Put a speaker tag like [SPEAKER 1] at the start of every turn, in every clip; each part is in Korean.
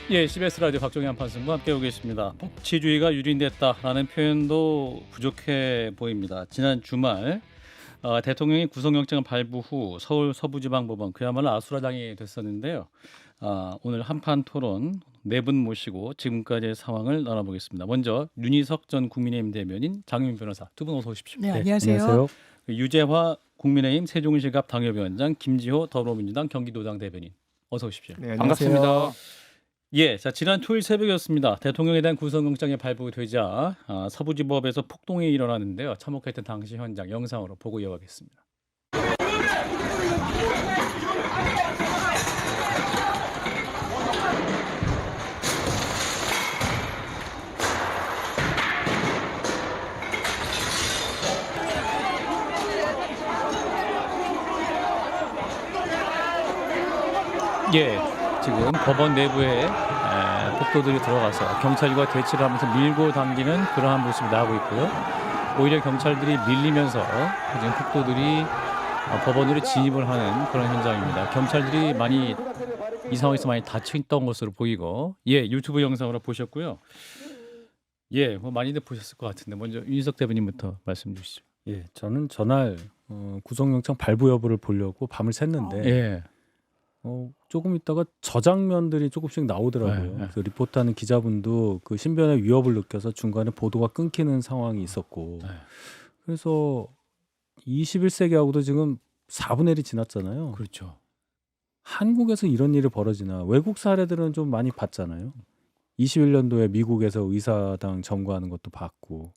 [SPEAKER 1] 예, CBS 라디오 박종현 판승과 함께하고 계십니다. 법치주의가 유린됐다라는 표현도 부족해 보입니다. 지난 주말 대통령이 구속영장 발부 후 서울 서부지방법원 그야말로 아수라장이 됐었는데요. 오늘 한판 토론 네 분 모시고 지금까지의 상황을 나눠보겠습니다. 먼저 윤희석 전 국민의힘 대변인, 장윤 변호사 두 분 어서 오십시오.
[SPEAKER 2] 네, 안녕하세요.
[SPEAKER 1] 유재화 국민의힘 세종시갑 당협위원장, 김지호 더불어민주당 경기도당 대변인 어서 오십시오.
[SPEAKER 3] 네, 반갑습니다.
[SPEAKER 1] 예, 자 지난 토요일 새벽이었습니다. 대통령에 대한 구속영장이 발부되자 서부지법에서 폭동이 일어나는데요. 참혹했던 당시 현장 영상으로 보고 이어가겠습니다. 예, 지금 법원 내부에 폭도들이 들어가서 경찰과 대치를 하면서 밀고 당기는 그러한 모습이 나오고 있고요. 오히려 경찰들이 밀리면서 지금 폭도들이 법원으로 진입을 하는 그런 현장입니다. 경찰들이 많이 이 상황에서 많이 다쳐 있던 것으로 보이고, 예, 유튜브 영상으로 보셨고요. 예, 뭐 많이들 보셨을 것 같은데 먼저 윤희석 대변인부터 말씀 주시죠.
[SPEAKER 3] 예, 저는 전날 구속영장 발부 여부를 보려고 밤을 샜는데
[SPEAKER 1] 예,
[SPEAKER 3] 조금 있다가 저장면들이 조금씩 나오더라고요.
[SPEAKER 1] 네.
[SPEAKER 3] 그래서 리포트하는 기자분도 그 신변의 위협을 느껴서 중간에 보도가 끊기는 상황이 있었고,
[SPEAKER 1] 네.
[SPEAKER 3] 그래서 21세기하고도 지금 4분의 1이 지났잖아요.
[SPEAKER 1] 그렇죠.
[SPEAKER 3] 한국에서 이런 일이 벌어지나. 외국 사례들은 좀 많이 봤잖아요. 21년도에 미국에서 의사당 점거하는 것도 봤고,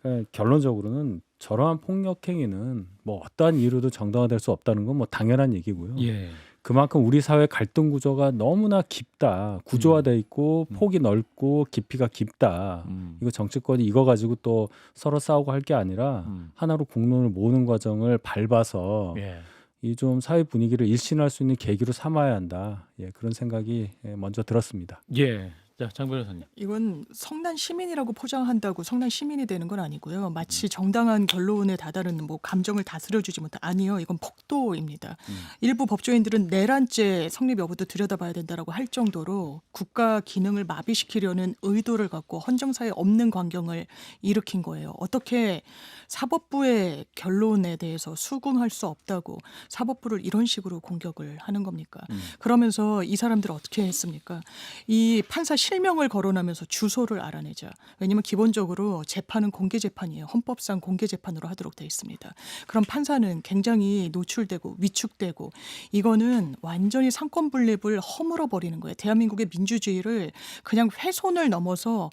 [SPEAKER 3] 그러니까 결론적으로는 저러한 폭력 행위는 뭐 어떠한 이유로도 정당화될 수 없다는 건 뭐 당연한 얘기고요.
[SPEAKER 1] 예,
[SPEAKER 3] 그만큼 우리 사회 갈등 구조가 너무나 깊다, 구조화돼 있고 폭이 넓고 깊이가 깊다. 이거 정치권이 이거 가지고 또 서로 싸우고 할 게 아니라 하나로 공론을 모으는 과정을 밟아서
[SPEAKER 1] 예.
[SPEAKER 3] 이 좀 사회 분위기를 일신할 수 있는 계기로 삼아야 한다. 예, 그런 생각이 먼저 들었습니다.
[SPEAKER 1] 예. 자, 장 변호사님.
[SPEAKER 2] 이건 성난 시민이라고 포장한다고 성난 시민이 되는 건 아니고요. 마치 정당한 결론에 다다른 뭐 감정을 다스려주지 못한 아니요. 이건 폭도입니다. 일부 법조인들은 내란죄 성립 여부도 들여다봐야 된다라고 할 정도로 국가 기능을 마비시키려는 의도를 갖고 헌정사에 없는 광경을 일으킨 거예요. 어떻게 사법부의 결론에 대해서 수긍할 수 없다고 사법부를 이런 식으로 공격을 하는 겁니까? 그러면서 이 사람들 어떻게 했습니까? 이 판사 실명을 거론하면서 주소를 알아내자. 왜냐하면 기본적으로 재판은 공개 재판이에요. 헌법상 공개 재판으로 하도록 돼 있습니다. 그럼 판사는 굉장히 노출되고 위축되고 이거는 완전히 상권 분립을 허물어 버리는 거예요. 대한민국의 민주주의를 그냥 훼손을 넘어서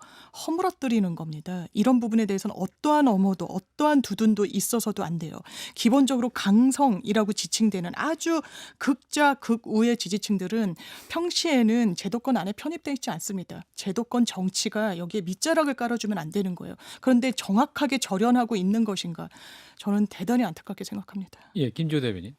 [SPEAKER 2] 허물어뜨리는 겁니다. 이런 부분에 대해서는 어떠한 엄호도 어떠한 두둔도 있어서도 안 돼요. 기본적으로 강성이라고 지칭되는 아주 극자 극우의 지지층들은 평시에는 제도권 안에 편입되어 있지 않습니다. 제도권 정치가 여기에 밑자락을 깔아주면 안 되는 거예요. 그런데 정확하게 절연하고 있는 것인가? 저는 대단히 안타깝게 생각합니다.
[SPEAKER 1] 예, 김지호 대변인.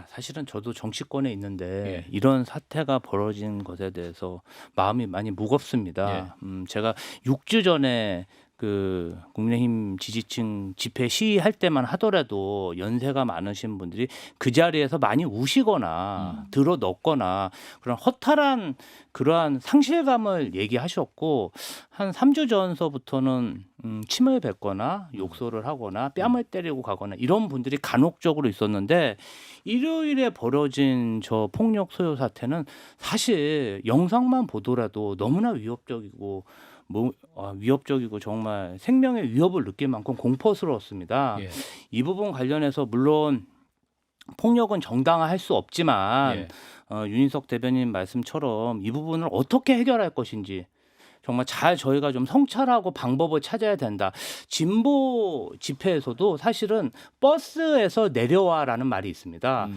[SPEAKER 4] 사실은 저도 정치권에 있는데
[SPEAKER 1] 예.
[SPEAKER 4] 이런 사태가 벌어진 것에 대해서 마음이 많이 무겁습니다. 제가 6주 전에 그 국민의힘 지지층 집회 시위할 때만 하더라도 연세가 많으신 분들이 그 자리에서 많이 우시거나 들어 넣거나 그런 허탈한 그러한 상실감을 얘기하셨고 한 3주 전서부터는 침을 뱉거나 욕설을 하거나 뺨을 때리고 가거나 이런 분들이 간혹적으로 있었는데 일요일에 벌어진 저 폭력 소요 사태는 사실 영상만 보더라도 너무나 위협적이고 정말 생명의 위협을 느낄 만큼 공포스러웠습니다.
[SPEAKER 1] 예.
[SPEAKER 4] 이 부분 관련해서 물론 폭력은 정당화할 수 없지만
[SPEAKER 1] 예.
[SPEAKER 4] 윤희석 대변인 말씀처럼 이 부분을 어떻게 해결할 것인지 정말 잘 저희가 좀 성찰하고 방법을 찾아야 된다. 진보 집회에서도 사실은 버스에서 내려와라는 말이 있습니다.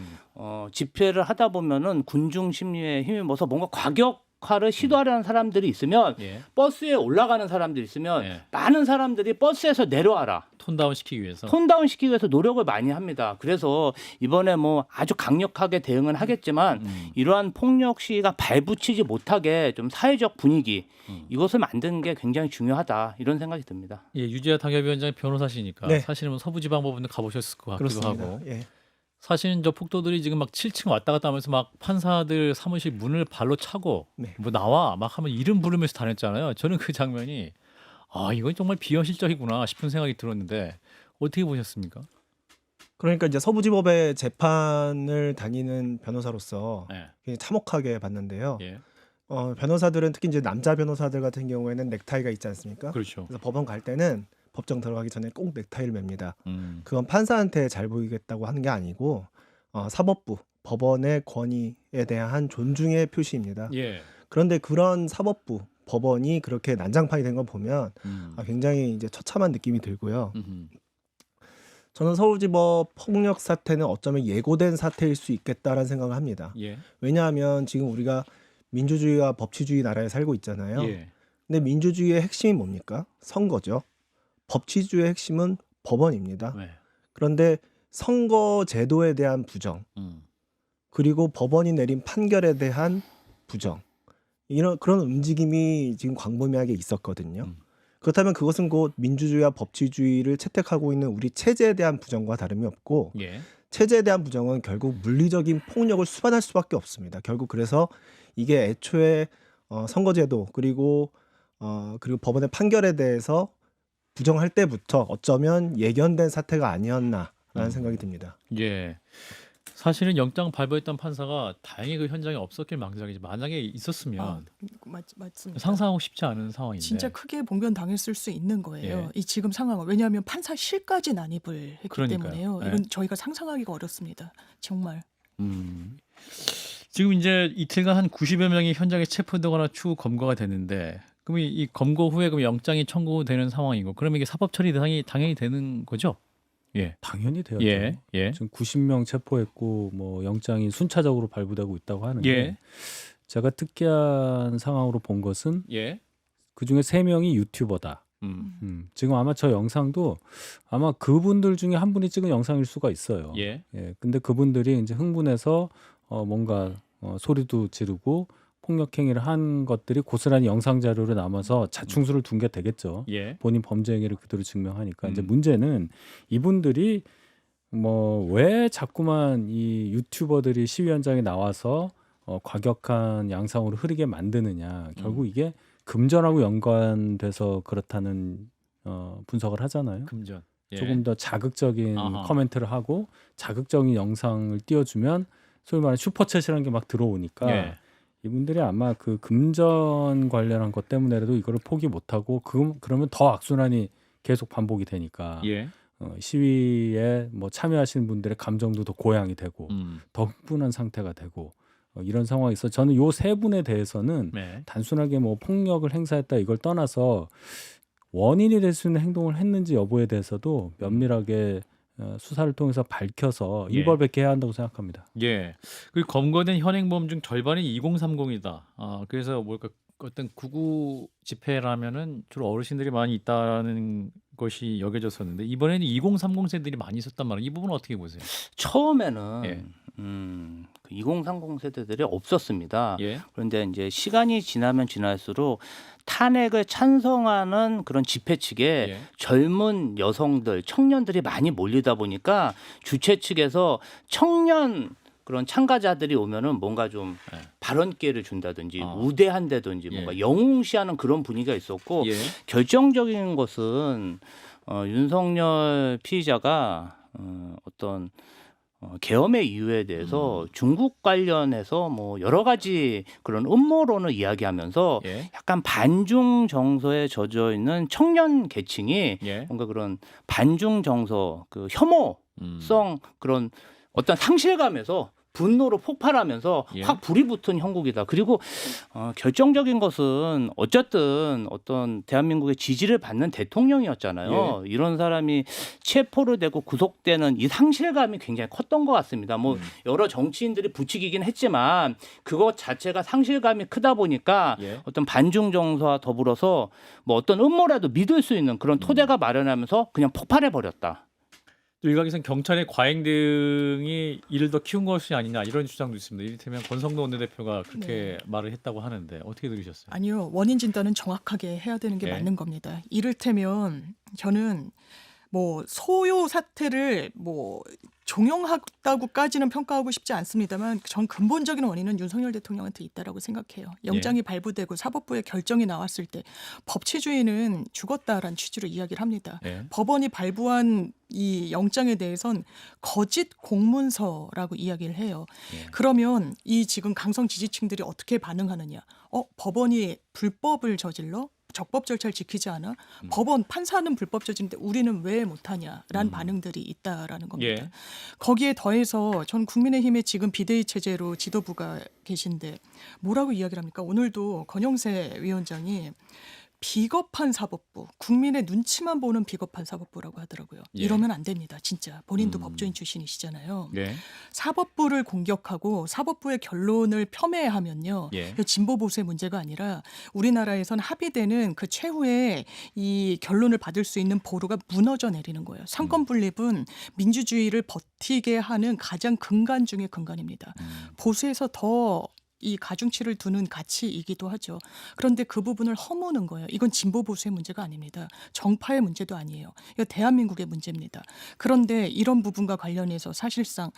[SPEAKER 4] 집회를 하다 보면은 군중 심리에 힘입어서 뭔가 과격화를 시도하려는 사람들이 있으면
[SPEAKER 1] 예.
[SPEAKER 4] 버스에 올라가는 사람들이 있으면
[SPEAKER 1] 예.
[SPEAKER 4] 많은 사람들이 버스에서 내려와라.
[SPEAKER 1] 톤다운 시키기 위해서.
[SPEAKER 4] 톤다운 시키기 위해서 노력을 많이 합니다. 그래서 이번에 뭐 아주 강력하게 대응은 하겠지만 이러한 폭력 시위가 발붙이지 못하게 좀 사회적 분위기 이것을 만드는 게 굉장히 중요하다 이런 생각이 듭니다.
[SPEAKER 1] 예, 유재하 당협위원장이 변호사시니까
[SPEAKER 5] 네.
[SPEAKER 1] 사실은 뭐 서부지방법원도 가보셨을 것 같기도
[SPEAKER 5] 그렇습니다.
[SPEAKER 1] 하고
[SPEAKER 5] 예.
[SPEAKER 1] 사실은 저 폭도들이 지금 막 7층 왔다 갔다 하면서 막 판사들 사무실 문을 발로 차고
[SPEAKER 5] 네.
[SPEAKER 1] 뭐 나와 막 하면 이름 부르면서 다녔잖아요. 저는 그 장면이 이건 정말 비현실적이구나 싶은 생각이 들었는데 어떻게 보셨습니까?
[SPEAKER 5] 그러니까 이제 서부지법의 재판을 다니는 변호사로서
[SPEAKER 1] 네.
[SPEAKER 5] 굉장히 참혹하게 봤는데요.
[SPEAKER 1] 예.
[SPEAKER 5] 변호사들은 특히 이제 남자 변호사들 같은 경우에는 넥타이가 있지 않습니까?
[SPEAKER 1] 그렇죠.
[SPEAKER 5] 그래서 법원 갈 때는 법정 들어가기 전에 꼭 넥타이를 맵니다.
[SPEAKER 1] 음.
[SPEAKER 5] 그건 판사한테 잘 보이겠다고 하는 게 아니고 사법부, 법원의 권위에 대한 존중의 표시입니다.
[SPEAKER 1] 예.
[SPEAKER 5] 그런데 그런 사법부, 법원이 그렇게 난장판이 된 걸 보면 굉장히 이제 처참한 느낌이 들고요.
[SPEAKER 1] 음흠.
[SPEAKER 5] 저는 서울지법 폭력 사태는 어쩌면 예고된 사태일 수 있겠다라는 생각을 합니다.
[SPEAKER 1] 예.
[SPEAKER 5] 왜냐하면 지금 우리가 민주주의와 법치주의 나라에 살고 있잖아요.
[SPEAKER 1] 예.
[SPEAKER 5] 근데 민주주의의 핵심이 뭡니까? 선거죠. 법치주의의 핵심은 법원입니다.
[SPEAKER 1] 네.
[SPEAKER 5] 그런데 선거 제도에 대한 부정, 그리고 법원이 내린 판결에 대한 부정, 이런 그런 움직임이 지금 광범위하게 있었거든요. 그렇다면 그것은 곧 민주주의와 법치주의를 채택하고 있는 우리 체제에 대한 부정과 다름이 없고,
[SPEAKER 1] 예.
[SPEAKER 5] 체제에 대한 부정은 결국 물리적인 폭력을 수반할 수밖에 없습니다. 결국 그래서 이게 애초에 선거제도 그리고 법원의 판결에 대해서 부정할 때부터 어쩌면 예견된 사태가 아니었나라는 생각이 듭니다.
[SPEAKER 1] 예. 사실은 영장 발부했던 판사가 다행히 그 현장에 없었길 망정이지 만약에 있었으면
[SPEAKER 2] 맞습니다.
[SPEAKER 1] 상상하고 싶지 않은 상황인데.
[SPEAKER 2] 진짜 크게 봉변 당했을 수 있는 거예요.
[SPEAKER 1] 예.
[SPEAKER 2] 이 지금 상황은 왜냐하면 판사실까지 난입을 했기
[SPEAKER 1] 그러니까요.
[SPEAKER 2] 때문에요.
[SPEAKER 1] 예.
[SPEAKER 2] 이건 저희가 상상하기가 어렵습니다. 정말.
[SPEAKER 1] 지금 이제 이틀간 한 90여 명이 현장에 체포되거나 추후 검거가 됐는데 그럼 이 검거 후에 그럼 영장이 청구되는 상황이고 그러면 이게 사법 처리 대상이 당연히 되는 거죠? 예.
[SPEAKER 3] 당연히 되었죠.
[SPEAKER 1] 예. 예.
[SPEAKER 3] 지금 90명 체포했고 뭐 영장이 순차적으로 발부되고 있다고 하는데
[SPEAKER 1] 예.
[SPEAKER 3] 제가 특이한 상황으로 본 것은
[SPEAKER 1] 예.
[SPEAKER 3] 그 중에 3명이 유튜버다. 지금 아마 저 영상도 아마 그분들 중에 한 분이 찍은 영상일 수가 있어요.
[SPEAKER 1] 예.
[SPEAKER 3] 근데 그분들이 이제 흥분해서 뭔가 소리도 지르고 폭력 행위를 한 것들이 고스란히 영상 자료로 남아서 자충수를 둔 게 되겠죠.
[SPEAKER 1] 예.
[SPEAKER 3] 본인 범죄 행위를 그대로 증명하니까. 이제 문제는 이분들이 뭐 왜 자꾸만 이 유튜버들이 시위 현장에 나와서 과격한 양상으로 흐르게 만드느냐. 결국 이게 금전하고 연관돼서 그렇다는 분석을 하잖아요.
[SPEAKER 1] 금전. 예.
[SPEAKER 3] 조금 더 자극적인
[SPEAKER 1] 아하.
[SPEAKER 3] 코멘트를 하고 자극적인 영상을 띄워주면 소위 말하는 슈퍼챗이라는 게 막 들어오니까
[SPEAKER 1] 예.
[SPEAKER 3] 이분들이 아마 그 금전 관련한 것 때문에라도 이거를 포기 못하고 그러면 더 악순환이 계속 반복이 되니까
[SPEAKER 1] 예.
[SPEAKER 3] 시위에 뭐 참여하시는 분들의 감정도 더 고양이 되고 더 흥분한 상태가 되고 이런 상황이 있어. 저는 요 세 분에 대해서는
[SPEAKER 1] 네.
[SPEAKER 3] 단순하게 뭐 폭력을 행사했다 이걸 떠나서 원인이 될 수 있는 행동을 했는지 여부에 대해서도 면밀하게 수사를 통해서 밝혀서
[SPEAKER 1] 예.
[SPEAKER 3] 일벌백계 해야 한다고 생각합니다.
[SPEAKER 1] 예. 그 검거된 현행범 중 절반이 2030이다. 그래서 뭘까 어떤 구구 집회라면은 주로 어르신들이 많이 있다는 것이 여겨졌었는데 이번에는 2030 세들이 많이 있었단 말이에요. 이 부분은 어떻게 보세요?
[SPEAKER 4] 처음에는
[SPEAKER 1] 예.
[SPEAKER 4] 그 2030 세대들이 없었습니다.
[SPEAKER 1] 예.
[SPEAKER 4] 그런데 이제 시간이 지나면 지날수록 탄핵을 찬성하는 그런 집회 측에
[SPEAKER 1] 예.
[SPEAKER 4] 젊은 여성들, 청년들이 많이 몰리다 보니까 주최 측에서 청년 그런 참가자들이 오면은 뭔가 좀
[SPEAKER 1] 예.
[SPEAKER 4] 발언 기회를 준다든지
[SPEAKER 1] 아.
[SPEAKER 4] 우대한다든지
[SPEAKER 1] 예.
[SPEAKER 4] 뭔가 영웅시하는 그런 분위기가 있었고
[SPEAKER 1] 예.
[SPEAKER 4] 결정적인 것은 윤석열 피의자가 어떤 계엄의 이유에 대해서 중국 관련해서 뭐 여러 가지 그런 음모론을 이야기하면서
[SPEAKER 1] 예.
[SPEAKER 4] 약간 반중 정서에 젖어 있는 청년 계층이
[SPEAKER 1] 예.
[SPEAKER 4] 뭔가 그런 반중 정서, 그 혐오성 그런 어떤 상실감에서 분노로 폭발하면서
[SPEAKER 1] 예.
[SPEAKER 4] 확 불이 붙은 형국이다. 그리고 결정적인 것은 어쨌든 어떤 대한민국의 지지를 받는 대통령이었잖아요. 이런 사람이 체포를 되고 구속되는 이 상실감이 굉장히 컸던 것 같습니다. 뭐 여러 정치인들이 부추기긴 했지만 그것 자체가 상실감이 크다 보니까
[SPEAKER 1] 예.
[SPEAKER 4] 어떤 반중 정서와 더불어서 뭐 어떤 음모라도 믿을 수 있는 그런 토대가 마련하면서 그냥 폭발해 버렸다.
[SPEAKER 1] 또 일각에서는 경찰의 과잉 등이 이를 더 키운 것이 아니냐 이런 주장도 있습니다. 이를테면 권성동 원내대표가 그렇게 말을 했다고 하는데 어떻게 들으셨어요?
[SPEAKER 2] 아니요. 원인 진단은 정확하게 해야 되는 게
[SPEAKER 1] 네.
[SPEAKER 2] 맞는 겁니다. 이를테면 저는 뭐 소요 사태를 뭐 종용하다고까지는 평가하고 싶지 않습니다만 전 근본적인 원인은 윤석열 대통령한테 있다라고 생각해요. 영장이 발부되고 사법부의 결정이 나왔을 때 법치주의는 죽었다라는 취지로 이야기를 합니다.
[SPEAKER 1] 예.
[SPEAKER 2] 법원이 발부한 이 영장에 대해선 거짓 공문서라고 이야기를 해요.
[SPEAKER 1] 예.
[SPEAKER 2] 그러면 이 지금 강성 지지층들이 어떻게 반응하느냐? 법원이 불법을 저질러? 적법 절차를 지키지 않아? 법원 판사는 불법 저지는데 우리는 왜 못하냐라는 반응들이 있다라는 겁니다.
[SPEAKER 1] 예.
[SPEAKER 2] 거기에 더해서 전 국민의힘의 지금 비대위 체제로 지도부가 계신데 뭐라고 이야기를 합니까? 오늘도 권영세 위원장이 비겁한 사법부, 국민의 눈치만 보는 비겁한 사법부라고 하더라고요.
[SPEAKER 1] 예.
[SPEAKER 2] 이러면 안 됩니다. 진짜 본인도 법조인 출신이시잖아요.
[SPEAKER 1] 예.
[SPEAKER 2] 사법부를 공격하고 사법부의 결론을 폄훼하면요.
[SPEAKER 1] 예.
[SPEAKER 2] 진보 보수의 문제가 아니라 우리나라에선 합의되는 그 최후의 이 결론을 받을 수 있는 보루가 무너져 내리는 거예요. 상권 분립은 민주주의를 버티게 하는 가장 근간 중의 근간입니다. 보수에서 더 이 가중치를 두는 가치이기도 하죠. 그런데 그 부분을 허무는 거예요. 이건 진보 보수의 문제가 아닙니다. 정파의 문제도 아니에요. 이거 대한민국의 문제입니다. 그런데 이런 부분과 관련해서 사실상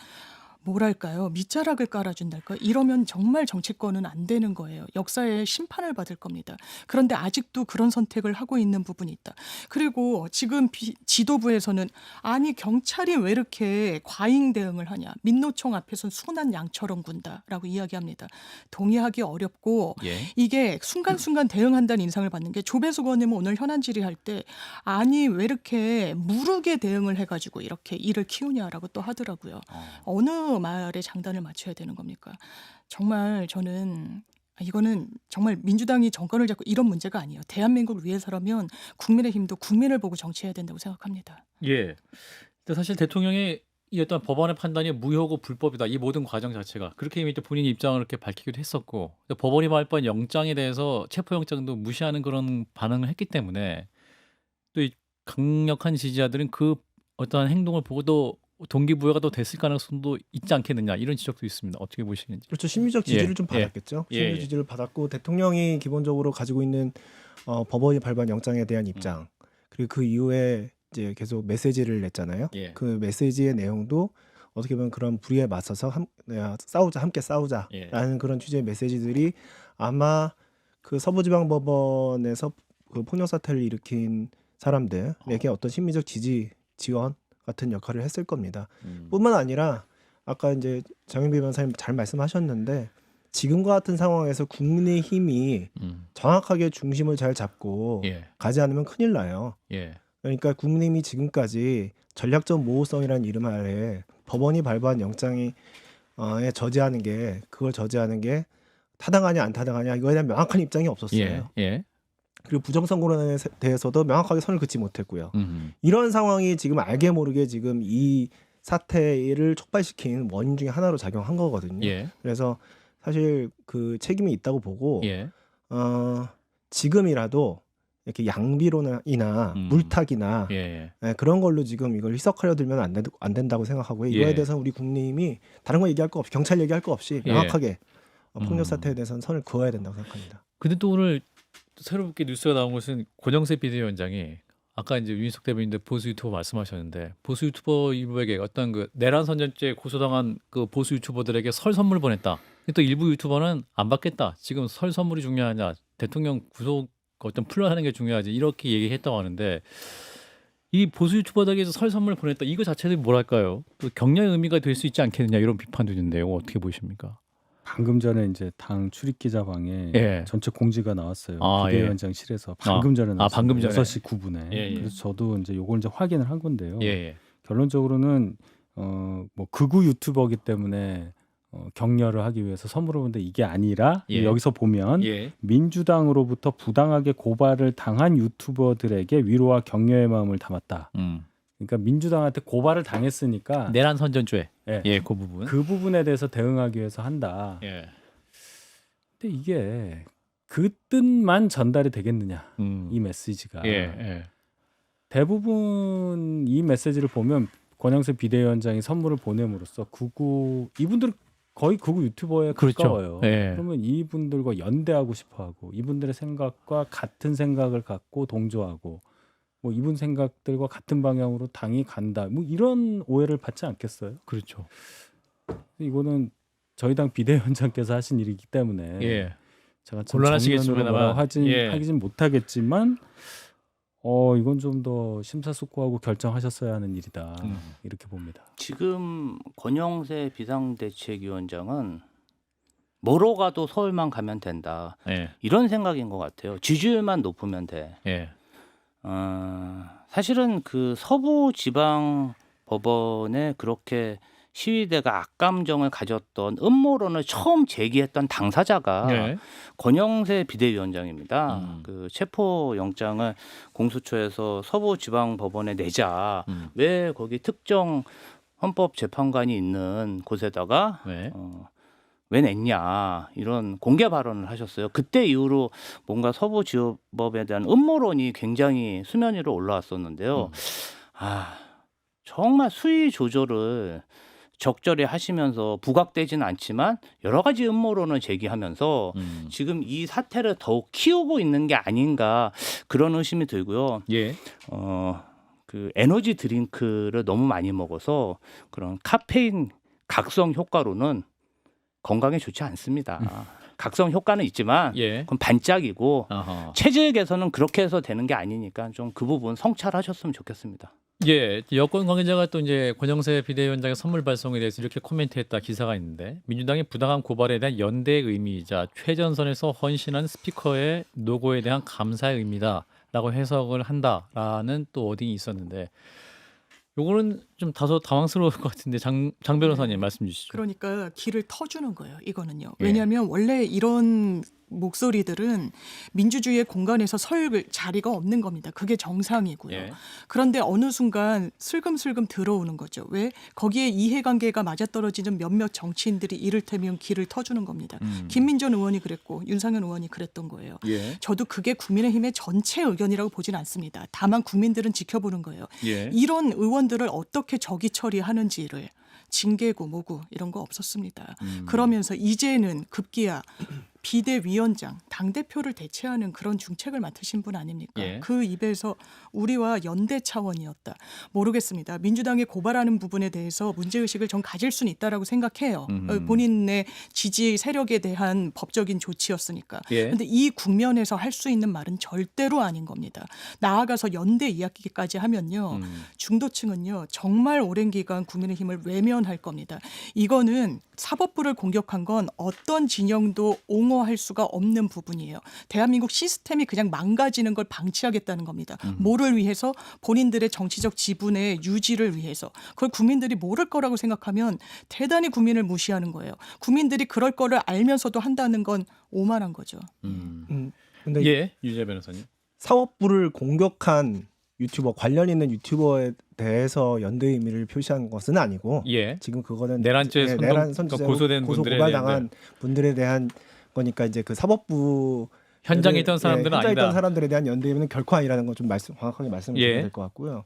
[SPEAKER 2] 뭐랄까요? 밑자락을 깔아준달까? 이러면 정말 정치권은 안 되는 거예요. 역사의 심판을 받을 겁니다. 그런데 아직도 그런 선택을 하고 있는 부분이 있다. 그리고 지금 지도부에서는 아니 경찰이 왜 이렇게 과잉 대응을 하냐? 민노총 앞에선 순한 양처럼 군다라고 이야기합니다. 동의하기 어렵고
[SPEAKER 1] 예.
[SPEAKER 2] 이게 순간순간 대응한다는 인상을 받는 게 조배숙 의원님은 오늘 현안 질의할 때 아니 왜 이렇게 무르게 대응을 해가지고 이렇게 일을 키우냐라고 또 하더라고요. 어느 말에 장단을 맞춰야 되는 겁니까? 정말 저는 이거는 정말 민주당이 정권을 잡고 이런 문제가 아니에요. 대한민국을 위해서라면 국민의힘도 국민을 보고 정치해야 된다고 생각합니다.
[SPEAKER 1] 예. 근데 사실 대통령이 이 어떤 법원의 판단이 무효고 불법이다. 이 모든 과정 자체가 그렇게 이미 또 본인 입장을 이렇게 밝히기도 했었고 법원이 발부한 영장에 대해서 체포영장도 무시하는 그런 반응을 했기 때문에 또 이 강력한 지지자들은 그 어떠한 행동을 보고도 동기부여가 더 됐을 가능성도 있지 않겠느냐 이런 지적도 있습니다. 어떻게 보시는지.
[SPEAKER 5] 그렇죠. 심리적 지지를
[SPEAKER 1] 예,
[SPEAKER 5] 좀
[SPEAKER 1] 예.
[SPEAKER 5] 받았겠죠.
[SPEAKER 1] 예,
[SPEAKER 5] 심리적
[SPEAKER 1] 예.
[SPEAKER 5] 지지를 받았고 대통령이 기본적으로 가지고 있는 법원이 발부한 영장에 대한 입장 그리고 그 이후에 이제 계속 메시지를 냈잖아요.
[SPEAKER 1] 예.
[SPEAKER 5] 그 메시지의 내용도 어떻게 보면 그런 불의에 맞서서 싸우자 함께 싸우자라는
[SPEAKER 1] 예.
[SPEAKER 5] 그런 취지의 메시지들이 아마 그 서부지방법원에서 그 폭력 사태를 일으킨 사람들에게 어떤 심리적 지지 지원 같은 역할을 했을 겁니다. 뿐만 아니라 아까 이제 장윤비 변호사님 잘 말씀하셨는데 지금과 같은 상황에서 국민의힘이 정확하게 중심을 잘 잡고
[SPEAKER 1] 예.
[SPEAKER 5] 가지 않으면 큰일 나요.
[SPEAKER 1] 예.
[SPEAKER 5] 그러니까 국민의힘이 지금까지 전략적 모호성이라는 이름 아래 법원이 발부한 영장에 저지하는 게 그걸 저지하는 게 타당하냐 안 타당하냐 이거에 대한 명확한 입장이 없었어요.
[SPEAKER 1] 예. 예.
[SPEAKER 5] 그리고 부정선거론에 대해서도 명확하게 선을 긋지 못했고요. 이런 상황이 지금 알게 모르게 지금 이 사태를 촉발시킨 원인 중에 하나로 작용한 거거든요.
[SPEAKER 1] 예.
[SPEAKER 5] 그래서 사실 그 책임이 있다고 보고
[SPEAKER 1] 예.
[SPEAKER 5] 지금이라도 이렇게 양비론이나 물타기나
[SPEAKER 1] 예.
[SPEAKER 5] 그런 걸로 지금 이걸 희석하려 들면 안 된다고 생각하고요. 이거에
[SPEAKER 1] 예.
[SPEAKER 5] 대해서 우리 국민이 다른 거 얘기할 거 없이 경찰 얘기할 거 없이
[SPEAKER 1] 예.
[SPEAKER 5] 명확하게 폭력 사태에 대해서는 선을 그어야 된다고 생각합니다.
[SPEAKER 1] 근데 또 오늘 새롭게 뉴스가 나온 것은 권영세 비대위원장이 아까 이제 윤희석 대변인들 보수 유튜버 말씀하셨는데 보수 유튜버 일부에게 어떤 그 내란 선전죄 고소당한 그 보수 유튜버들에게 설 선물 보냈다. 또 일부 유튜버는 안 받겠다. 지금 설 선물이 중요하냐? 대통령 구속 어떤 풀려하는 게 중요하지. 이렇게 얘기했다고 하는데 이 보수 유튜버들에게서 설 선물 보냈다. 이거 자체도 뭐랄까요? 또 격려의 의미가 될 수 있지 않겠느냐 이런 비판도 있는데요. 어떻게 보십니까?
[SPEAKER 3] 방금 전에 이제 당 출입기자방에
[SPEAKER 1] 예.
[SPEAKER 3] 전체 공지가 나왔어요.
[SPEAKER 1] 아,
[SPEAKER 3] 비대위원장실에서 방금 전에 나왔어요.
[SPEAKER 1] 방금 전에.
[SPEAKER 3] 6시 9분에.
[SPEAKER 1] 예, 예.
[SPEAKER 3] 그래서 저도 이제 요걸 이제 확인을 한 건데요.
[SPEAKER 1] 예.
[SPEAKER 3] 결론적으로는 뭐 극우 유튜버기 때문에 격려를 하기 위해서 선물을 보는데 이게 아니라
[SPEAKER 1] 예.
[SPEAKER 3] 여기서 보면
[SPEAKER 1] 예.
[SPEAKER 3] 민주당으로부터 부당하게 고발을 당한 유튜버들에게 위로와 격려의 마음을 담았다. 그러니까 민주당한테 고발을 당했으니까
[SPEAKER 1] 내란 선전죄.
[SPEAKER 3] 예.
[SPEAKER 1] 예, 그 부분.
[SPEAKER 3] 그 부분에 대해서 대응하기 위해서 한다.
[SPEAKER 1] 예.
[SPEAKER 3] 근데 이게 그 뜻만 전달이 되겠느냐? 이 메시지가.
[SPEAKER 1] 예.
[SPEAKER 3] 대부분 이 메시지를 보면 권영세 비대위원장이 선물을 보냄으로써 이분들은 거의 극우 유튜버에
[SPEAKER 1] 그렇죠.
[SPEAKER 3] 가까워요.
[SPEAKER 1] 예.
[SPEAKER 3] 그러면 이분들과 연대하고 싶어하고 이분들의 생각과 같은 생각을 갖고 동조하고 뭐 이분 생각들과 같은 방향으로 당이 간다. 뭐 이런 오해를 받지 않겠어요?
[SPEAKER 1] 그렇죠.
[SPEAKER 3] 이거는 저희 당 비대위원장께서 하신 일이기 때문에
[SPEAKER 1] 예.
[SPEAKER 3] 제가 참
[SPEAKER 1] 곤란하시겠지만
[SPEAKER 3] 정면으로 뭐라고
[SPEAKER 1] 예.
[SPEAKER 3] 하긴 못하겠지만 이건 좀 더 심사숙고하고 결정하셨어야 하는 일이다. 이렇게 봅니다.
[SPEAKER 4] 지금 권영세 비상대책위원장은 뭐로 가도 서울만 가면 된다.
[SPEAKER 1] 예.
[SPEAKER 4] 이런 생각인 것 같아요. 지지율만 높으면 돼.
[SPEAKER 1] 예.
[SPEAKER 4] 사실은 그 서부지방법원에 그렇게 시위대가 악감정을 가졌던 음모론을 처음 제기했던 당사자가
[SPEAKER 1] 예.
[SPEAKER 4] 권영세 비대위원장입니다.
[SPEAKER 1] 음.
[SPEAKER 4] 그 체포영장을 공수처에서 서부지방법원에 내자. 왜 거기 특정 헌법재판관이 있는 곳에다가
[SPEAKER 1] 네.
[SPEAKER 4] 왜 냈냐 이런 공개 발언을 하셨어요. 그때 이후로 뭔가 서부지법에 대한 음모론이 굉장히 수면 위로 올라왔었는데요. 정말 수위 조절을 적절히 하시면서 부각되지는 않지만 여러 가지 음모론을 제기하면서 지금 이 사태를 더욱 키우고 있는 게 아닌가 그런 의심이 들고요.
[SPEAKER 1] 예.
[SPEAKER 4] 그 에너지 드링크를 너무 많이 먹어서 그런 카페인 각성 효과로는 건강에 좋지 않습니다. 각성 효과는 있지만
[SPEAKER 1] 예.
[SPEAKER 4] 그건 반짝이고
[SPEAKER 1] 아하.
[SPEAKER 4] 체질 개선은 그렇게 해서 되는 게 아니니까 좀 그 부분 성찰하셨으면 좋겠습니다.
[SPEAKER 1] 예, 여권 관계자가 또 이제 권영세 비대위원장의 선물 발송에 대해서 이렇게 코멘트했다 기사가 있는데 민주당의 부당한 고발에 대한 연대의 의미이자 최전선에서 헌신한 스피커의 노고에 대한 감사의 의미다라고 해석을 한다라는 또 워딩이 있었는데 요거는 좀 다소 당황스러울 것 같은데 장 변호사님 말씀 주시죠.
[SPEAKER 2] 그러니까 길을 터주는 거예요. 이거는요.
[SPEAKER 1] 예.
[SPEAKER 2] 왜냐하면 원래 이런 목소리들은 민주주의의 공간에서 설 자리가 없는 겁니다. 그게 정상이고요.
[SPEAKER 1] 예.
[SPEAKER 2] 그런데 어느 순간 슬금슬금 들어오는 거죠. 왜? 거기에 이해관계가 맞아떨어지는 몇몇 정치인들이 이를테면 길을 터주는 겁니다. 김민전 의원이 그랬고 윤상현 의원이 그랬던 거예요.
[SPEAKER 1] 예.
[SPEAKER 2] 저도 그게 국민의힘의 전체 의견이라고 보진 않습니다. 다만 국민들은 지켜보는 거예요.
[SPEAKER 1] 예.
[SPEAKER 2] 이런 의원들을 어떻게 적이 처리하는지를 징계고 뭐고 이런 거 없었습니다. 그러면서 이제는 급기야 비대위원장, 당대표를 대체하는 그런 중책을 맡으신 분 아닙니까?
[SPEAKER 1] 예.
[SPEAKER 2] 그 입에서 우리와 연대 차원이었다. 모르겠습니다. 민주당이 고발하는 부분에 대해서 문제의식을 전 가질 수는 있다라고 생각해요. 본인의 지지 세력에 대한 법적인 조치였으니까. 그런데
[SPEAKER 1] 예.
[SPEAKER 2] 이 국면에서 할 수 있는 말은 절대로 아닌 겁니다. 나아가서 연대 이야기까지 하면요. 중도층은요. 정말 오랜 기간 국민의힘을 외면할 겁니다. 이거는 사법부를 공격한 건 어떤 진영도 옹호할 수가 없는 부분이에요. 대한민국 시스템이 그냥 망가지는 걸 방치하겠다는 겁니다. 뭐를 위해서? 본인들의 정치적 지분의 유지를 위해서. 그걸 국민들이 모를 거라고 생각하면 대단히 국민을 무시하는 거예요. 국민들이 그럴 거를 알면서도 한다는 건 오만한 거죠.
[SPEAKER 5] 근데
[SPEAKER 1] 예. 유재 변호사님.
[SPEAKER 5] 사법부를 공격한 유튜버 관련 있는 유튜버에 대해서 연대 의미를 표시한 것은 아니고
[SPEAKER 1] 예.
[SPEAKER 5] 지금 그거는
[SPEAKER 1] 내란죄 선동-
[SPEAKER 5] 내란 선지자로
[SPEAKER 1] 고소된
[SPEAKER 5] 고소
[SPEAKER 1] 분들에
[SPEAKER 5] 고발당한 분들에 대한 거니까 이제 그 사법부
[SPEAKER 1] 현장에 있던 사람들은
[SPEAKER 5] 현장에
[SPEAKER 1] 아니다.
[SPEAKER 5] 있던 사람들에 대한 연대 의미는 결코 아니라는 거 좀 정확하게 말씀을
[SPEAKER 1] 예.
[SPEAKER 5] 드려야 될 것 같고요.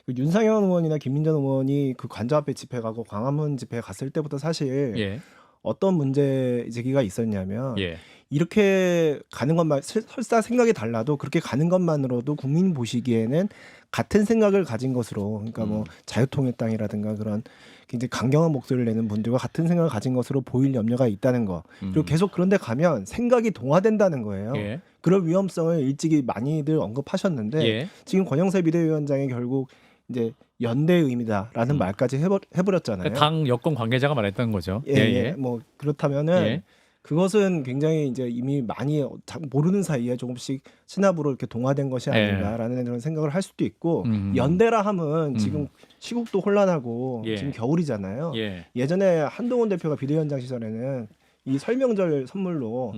[SPEAKER 5] 그 윤상현 의원이나 김민전 의원이 그 관저 앞에 집회 가고 광화문 집회 갔을 때부터 사실
[SPEAKER 1] 예.
[SPEAKER 5] 어떤 문제 제기가 있었냐면
[SPEAKER 1] 예.
[SPEAKER 5] 이렇게 가는 것만 설사 생각이 달라도 그렇게 가는 것만으로도 국민 보시기에는 같은 생각을 가진 것으로 그러니까 뭐 자유통일 당이라든가 그런 굉장히 강경한 목소리를 내는 분들과 같은 생각을 가진 것으로 보일 염려가 있다는 거. 그리고 계속 그런 데 가면 생각이 동화된다는 거예요.
[SPEAKER 1] 예.
[SPEAKER 5] 그럴 위험성을 일찍이 많이들 언급하셨는데
[SPEAKER 1] 예.
[SPEAKER 5] 지금 권영세 비대위원장이 결국 이제 연대의 의미다라는 말까지 해버렸잖아요.
[SPEAKER 1] 당 여권 관계자가 말했던 거죠.
[SPEAKER 5] 예. 뭐 그렇다면은
[SPEAKER 1] 예.
[SPEAKER 5] 그것은 굉장히 이제 이미 많이 모르는 사이에 조금씩 신압으로 이렇게 동화된 것이 아닌가라는 그런 생각을 할 수도 있고 연대라 함은 지금 시국도 혼란하고
[SPEAKER 1] 예.
[SPEAKER 5] 지금 겨울이잖아요.
[SPEAKER 1] 예.
[SPEAKER 5] 예전에 한동훈 대표가 비대위원장 시절에는 이 설명절 선물로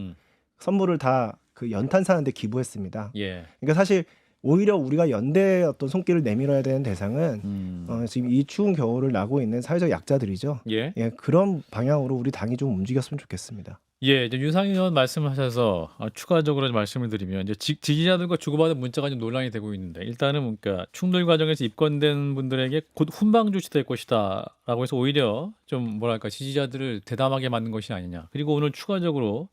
[SPEAKER 5] 선물을 다 그 연탄 사는데 기부했습니다.
[SPEAKER 1] 예.
[SPEAKER 5] 그러니까 사실 오히려 우리가 연대의 어떤 손길을 내밀어야 되는 대상은 지금 이 추운 겨울을 나고 있는 사회적 약자들이죠.
[SPEAKER 1] 예.
[SPEAKER 5] 예, 그런 방향으로 우리 당이 좀 움직였으면 좋겠습니다.
[SPEAKER 1] 예, 이제 윤상현 의원 말씀하셔서 추가적으로 좀 말씀을 드리면 이제 지지자들과 주고받은 문자가 좀 논란이 되고 있는데 일단은 그러니까 충돌 과정에서 입건된 분들에게 곧 훈방 조치될 것이다라고 해서 오히려 좀 뭐랄까 지지자들을 대담하게 만든 것이 아니냐. 그리고 오늘 추가적으로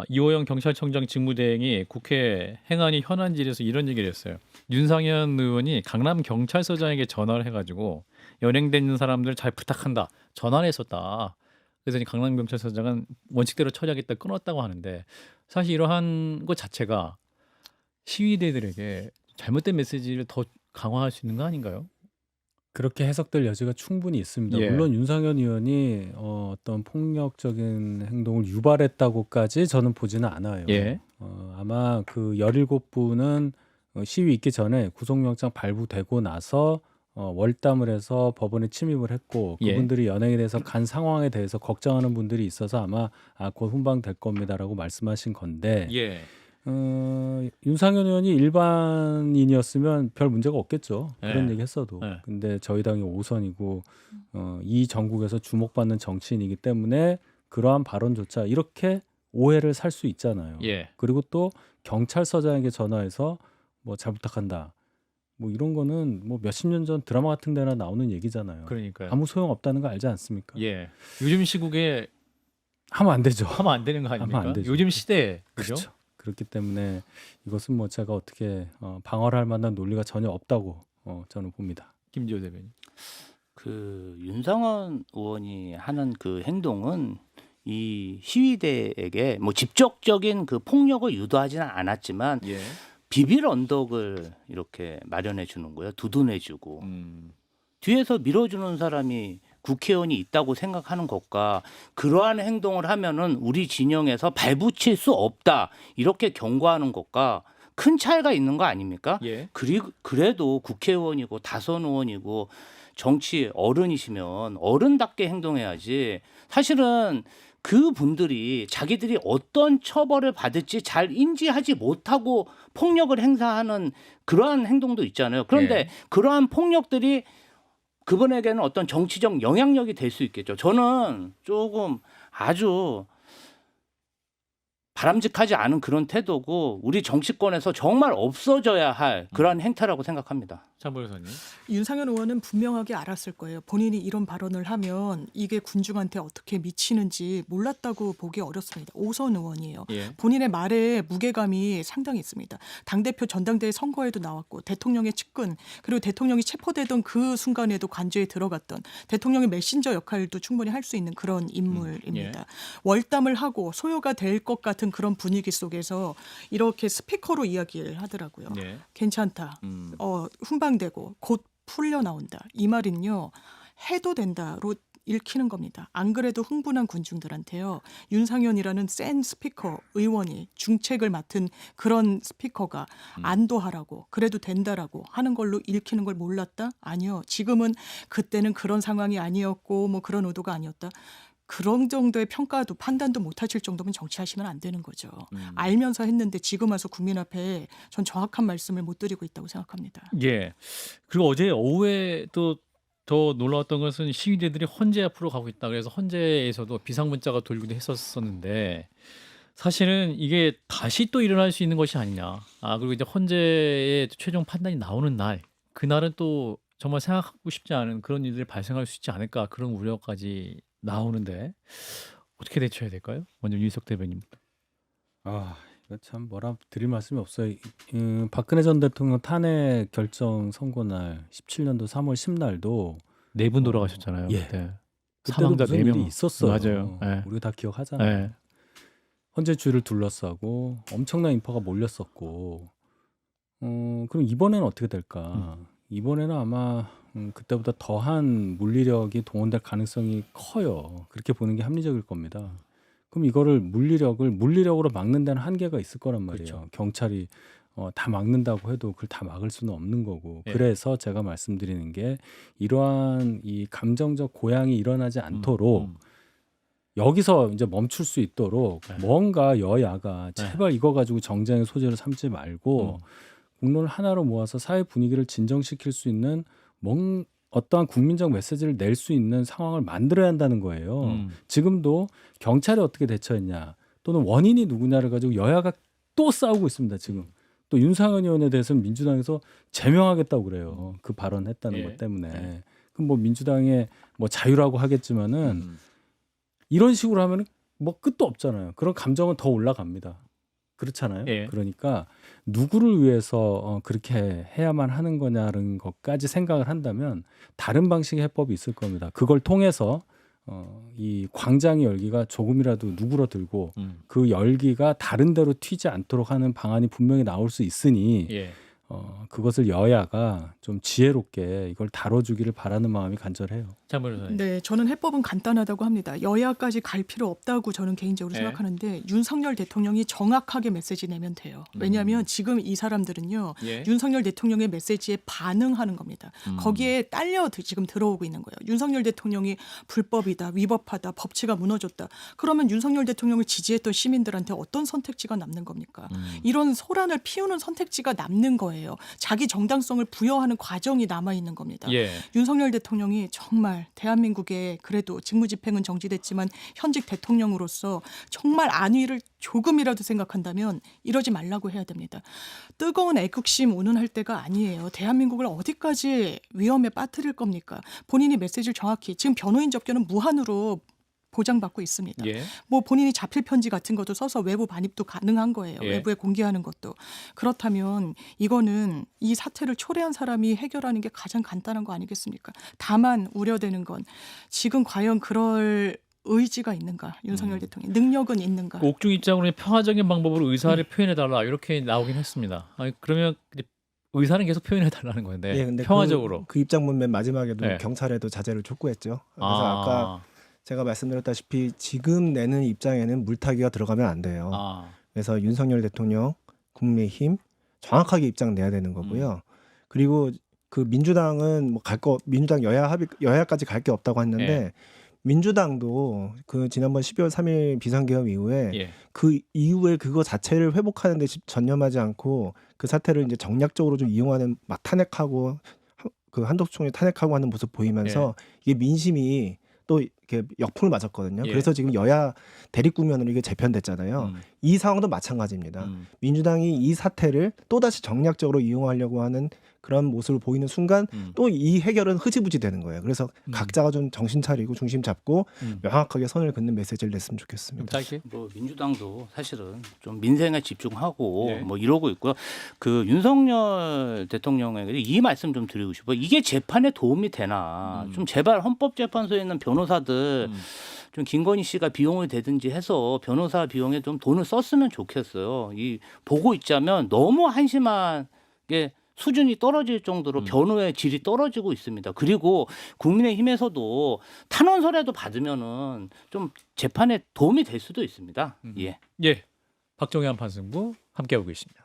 [SPEAKER 1] 이호영 경찰청장 직무대행이 국회 행안위 현안질에서 이런 얘기를 했어요. 윤상현 의원이 강남 경찰서장에게 전화를 해가지고 연행된 사람들 잘 부탁한다 전화를 했었다. 그래서 이 강남 경찰서장은 원칙대로 처리하겠다 끊었다고 하는데 사실 이러한 것 자체가 시위대들에게 잘못된 메시지를 더 강화할 수 있는 거 아닌가요?
[SPEAKER 3] 그렇게 해석될 여지가 충분히 있습니다.
[SPEAKER 1] 예.
[SPEAKER 3] 물론 윤상현 의원이 어떤 폭력적인 행동을 유발했다고까지 저는 보지는 않아요.
[SPEAKER 1] 예.
[SPEAKER 3] 아마 그 17분은 시위 있기 전에 구속영장 발부되고 나서 월담을 해서 법원에 침입을 했고
[SPEAKER 1] 예.
[SPEAKER 3] 그분들이 연행에 대해서 간 상황에 대해서 걱정하는 분들이 있어서 아마 곧 훈방될 겁니다라고 말씀하신 건데
[SPEAKER 1] 예.
[SPEAKER 3] 윤상현 의원이 일반인이었으면 별 문제가 없겠죠. 그런
[SPEAKER 1] 네.
[SPEAKER 3] 얘기 했어도.
[SPEAKER 1] 네.
[SPEAKER 3] 근데 저희 당이 5선이고 이 전국에서 주목받는 정치인이기 때문에 그러한 발언조차 이렇게 오해를 살 수 있잖아요.
[SPEAKER 1] 예.
[SPEAKER 3] 그리고 또 경찰서장에게 전화해서 뭐 잘 부탁한다. 뭐 이런 거는 뭐 몇십 년 전 드라마 같은 데나 나오는 얘기잖아요.
[SPEAKER 1] 그러니까요.
[SPEAKER 3] 아무 소용 없다는 거 알지 않습니까?
[SPEAKER 1] 예. 요즘 시국에
[SPEAKER 3] 하면 안 되죠.
[SPEAKER 1] 하면 안 되는 거
[SPEAKER 3] 하면
[SPEAKER 1] 아닙니까?
[SPEAKER 3] 안 되죠.
[SPEAKER 1] 요즘 시대에 그죠?
[SPEAKER 3] 그렇죠. 그렇기 때문에 이것은 뭐 제가 어떻게 방어를 할 만한 논리가 전혀 없다고 저는 봅니다.
[SPEAKER 1] 김지호 대변인.
[SPEAKER 4] 그 윤상원 의원이 하는 그 행동은 이 시위대에게 뭐 직접적인 그 폭력을 유도하지는 않았지만
[SPEAKER 1] 예.
[SPEAKER 4] 비빌 언덕을 이렇게 마련해 주는 거예요. 두둔해 주고 뒤에서 밀어주는 사람이 국회의원이 있다고 생각하는 것과 그러한 행동을 하면은 우리 진영에서 발붙일 수 없다 이렇게 경고하는 것과 큰 차이가 있는 거 아닙니까?
[SPEAKER 1] 예.
[SPEAKER 4] 그래도 국회의원이고 다선 의원이고 정치 어른이시면 어른답게 행동해야지. 사실은 그 분들이 자기들이 어떤 처벌을 받을지 잘 인지하지 못하고 폭력을 행사하는 그러한 행동도 있잖아요. 그런데
[SPEAKER 1] 예.
[SPEAKER 4] 그러한 폭력들이 그분에게는 어떤 정치적 영향력이 될 수 있겠죠. 저는 조금 아주 바람직하지 않은 그런 태도고 우리 정치권에서 정말 없어져야 할 그러한 행태라고 생각합니다.
[SPEAKER 1] 장 변호사님.
[SPEAKER 2] 윤상현 의원은 분명하게 알았을 거예요. 본인이 이런 발언을 하면 이게 군중한테 어떻게 미치는지 몰랐다고 보기 어렵습니다. 5선 의원이에요.
[SPEAKER 1] 예.
[SPEAKER 2] 본인의 말에 무게감이 상당히 있습니다. 당대표 전당대회 선거에도 나왔고 대통령의 측근 그리고 대통령이 체포되던 그 순간에도 관저에 들어갔던 대통령의 메신저 역할도 충분히 할 수 있는 그런 인물입니다. 월담을 하고 소요가 될 것 같은 그런 분위기 속에서 이렇게 스피커로 이야기를 하더라고요.
[SPEAKER 1] 예.
[SPEAKER 2] 괜찮다. 훈방되고 곧 풀려 나온다. 이 말은요. 해도 된다로 읽히는 겁니다. 안 그래도 흥분한 군중들한테요. 윤상현이라는 센 스피커 의원이 중책을 맡은 그런 스피커가 안도하라고 그래도 된다라고 하는 걸로 읽히는 걸 몰랐다? 아니요. 지금은 그때는 그런 상황이 아니었고 뭐 그런 의도가 아니었다. 그런 정도의 평가도 판단도 못하실 정도면 정치하시면 안 되는 거죠. 알면서 했는데 지금 와서 국민 앞에 전 정확한 말씀을 못 드리고 있다고 생각합니다.
[SPEAKER 1] 예. 그리고 어제 오후에 또 더 놀라웠던 것은 시위대들이 헌재 앞으로 가고 있다. 그래서 헌재에서도 비상문자가 돌기도 했었었는데 사실은 이게 다시 또 일어날 수 있는 것이 아니냐. 그리고 이제 헌재의 최종 판단이 나오는 날, 그날은 또 정말 생각하고 싶지 않은 그런 일들이 발생할 수 있지 않을까 그런 우려까지 나오는데 어떻게 대처해야 될까요? 먼저 윤석 대변인부터.
[SPEAKER 3] 이거 참 뭐라 드릴 말씀이 없어요. 박근혜 전 대통령 탄핵 결정 선고 날 17년도 3월 10날도
[SPEAKER 1] 네 분 돌아가셨잖아요.
[SPEAKER 3] 예.
[SPEAKER 1] 그때.
[SPEAKER 3] 그때도
[SPEAKER 1] 사망자
[SPEAKER 3] 무슨
[SPEAKER 1] 네 명.
[SPEAKER 3] 일이 있었어요.
[SPEAKER 1] 맞아요. 예.
[SPEAKER 3] 우리가 다 기억하잖아요.
[SPEAKER 1] 예.
[SPEAKER 3] 헌재주를 둘러싸고 엄청난 인파가 몰렸었고 그럼 이번에는 어떻게 될까? 이번에는 아마 그때보다 더한 물리력이 동원될 가능성이 커요. 그렇게 보는 게 합리적일 겁니다. 그럼 이거를 물리력으로 막는 데는 한계가 있을 거란 말이에요.
[SPEAKER 1] 그렇죠.
[SPEAKER 3] 경찰이 다 막는다고 해도 그걸 다 막을 수는 없는 거고.
[SPEAKER 1] 예.
[SPEAKER 3] 그래서 제가 말씀드리는 게 이러한 이 감정적 고양이 일어나지 않도록 여기서 이제 멈출 수 있도록
[SPEAKER 1] 네.
[SPEAKER 3] 뭔가 여야가 제발 이거 가지고 정쟁의 소재로 삼지 말고 국론을 하나로 모아서 사회 분위기를 진정시킬 수 있는 어떠한 국민적 메시지를 낼 수 있는 상황을 만들어야 한다는 거예요. 지금도 경찰이 어떻게 대처했냐 또는 원인이 누구냐를 가지고 여야가 또 싸우고 있습니다. 지금 또 윤상현 의원에 대해서는 민주당에서 제명하겠다고 그래요. 그 발언했다는
[SPEAKER 1] 예.
[SPEAKER 3] 것 때문에.
[SPEAKER 1] 예.
[SPEAKER 3] 그럼 뭐 민주당의 뭐 자유라고 하겠지만은 이런 식으로 하면 뭐 끝도 없잖아요. 그런 감정은 더 올라갑니다. 그렇잖아요.
[SPEAKER 1] 예.
[SPEAKER 3] 그러니까 누구를 위해서 그렇게 해야만 하는 거냐는 것까지 생각을 한다면 다른 방식의 해법이 있을 겁니다. 그걸 통해서 이 광장의 열기가 조금이라도 누그러들고 그 열기가 다른 데로 튀지 않도록 하는 방안이 분명히 나올 수 있으니
[SPEAKER 1] 예.
[SPEAKER 3] 그것을 여야가 좀 지혜롭게 이걸 다뤄주기를 바라는 마음이 간절해요.
[SPEAKER 1] 장 변호사님.
[SPEAKER 2] 네, 저는 해법은 간단하다고 합니다. 여야까지 갈 필요 없다고 저는 개인적으로
[SPEAKER 1] 네.
[SPEAKER 2] 생각하는데 윤석열 대통령이 정확하게 메시지 내면 돼요. 왜냐하면 지금 이 사람들은요.
[SPEAKER 1] 예.
[SPEAKER 2] 윤석열 대통령의 메시지에 반응하는 겁니다. 거기에 딸려 지금 들어오고 있는 거예요. 윤석열 대통령이 불법이다, 위법하다, 법치가 무너졌다. 그러면 윤석열 대통령을 지지했던 시민들한테 어떤 선택지가 남는 겁니까? 이런 소란을 피우는 선택지가 남는 거예요. 자기 정당성을 부여하는 과정이 남아 있는 겁니다.
[SPEAKER 1] 예.
[SPEAKER 2] 윤석열 대통령이 정말 대한민국에 그래도 직무집행은 정지됐지만 현직 대통령으로서 정말 안위를 조금이라도 생각한다면 이러지 말라고 해야 됩니다. 뜨거운 애국심 운운할 때가 아니에요. 대한민국을 어디까지 위험에 빠뜨릴 겁니까? 본인이 메시지를 정확히 지금 변호인 접견은 무한으로 보장받고 있습니다.
[SPEAKER 1] 예.
[SPEAKER 2] 뭐 본인이 자필 편지 같은 것도 써서 외부 반입도 가능한 거예요.
[SPEAKER 1] 예.
[SPEAKER 2] 외부에 공개하는 것도. 그렇다면 이거는 이 사태를 초래한 사람이 해결하는 게 가장 간단한 거 아니겠습니까? 다만 우려되는 건 지금 과연 그럴 의지가 있는가? 윤석열 대통령 능력은 있는가?
[SPEAKER 1] 옥중 입장으로는 평화적인 방법으로 의사를 표현해달라 이렇게 나오긴 했습니다. 아니, 그러면 이제 의사는 계속 표현해달라는 건데
[SPEAKER 5] 예, 근데
[SPEAKER 1] 평화적으로.
[SPEAKER 5] 그 입장문 맨 마지막에도
[SPEAKER 1] 네.
[SPEAKER 5] 경찰에도 자제를 촉구했죠. 그래서 아까
[SPEAKER 1] 아,
[SPEAKER 5] 제가 말씀드렸다시피 지금 내는 입장에는 물타기가 들어가면 안 돼요.
[SPEAKER 1] 아,
[SPEAKER 5] 그래서 윤석열 대통령, 국민의힘 정확하게 입장 내야 되는 거고요. 그리고 그 민주당은 뭐 민주당 여야까지 갈 게 없다고 했는데
[SPEAKER 1] 예.
[SPEAKER 5] 민주당도 그 지난번 12월 3일 비상계엄 이후에
[SPEAKER 1] 예.
[SPEAKER 5] 그 이후에 그거 자체를 회복하는 데 전념하지 않고 그 사태를 이제 정략적으로 좀 이용하는 막 탄핵하고 그 한덕수 총리 탄핵하고 하는 모습 보이면서 이게 민심이 또 이렇게 역풍을 맞았거든요.
[SPEAKER 1] 예.
[SPEAKER 5] 그래서 지금 여야 대립국면으로 이게 재편됐잖아요. 이 상황도 마찬가지입니다. 민주당이 이 사태를 또다시 정략적으로 이용하려고 하는 그런 모습을 보이는 순간 또 이 해결은 흐지부지 되는 거예요. 그래서 각자가 좀 정신 차리고 중심 잡고 명확하게 선을 긋는 메시지를 냈으면
[SPEAKER 1] 좀
[SPEAKER 5] 좋겠습니다.
[SPEAKER 1] 짧게.
[SPEAKER 4] 뭐 민주당도 사실은 좀 민생에 집중하고
[SPEAKER 1] 예.
[SPEAKER 4] 뭐 이러고 있고요. 그 윤석열 대통령에게 이 말씀 좀 드리고 싶어요. 이게 재판에 도움이 되나? 좀 제발 헌법재판소에 있는 변호사들 좀 김건희 씨가 비용을 대든지 해서 변호사 비용에 좀 돈을 썼으면 좋겠어요. 이 보고 있자면 너무 한심하게 수준이 떨어질 정도로 변호의 질이 떨어지고 있습니다. 그리고 국민의힘에서도 탄원서라도 받으면은 좀 재판에 도움이 될 수도 있습니다. 예.
[SPEAKER 1] 예. 박정현 판승부 함께하고 계십니다.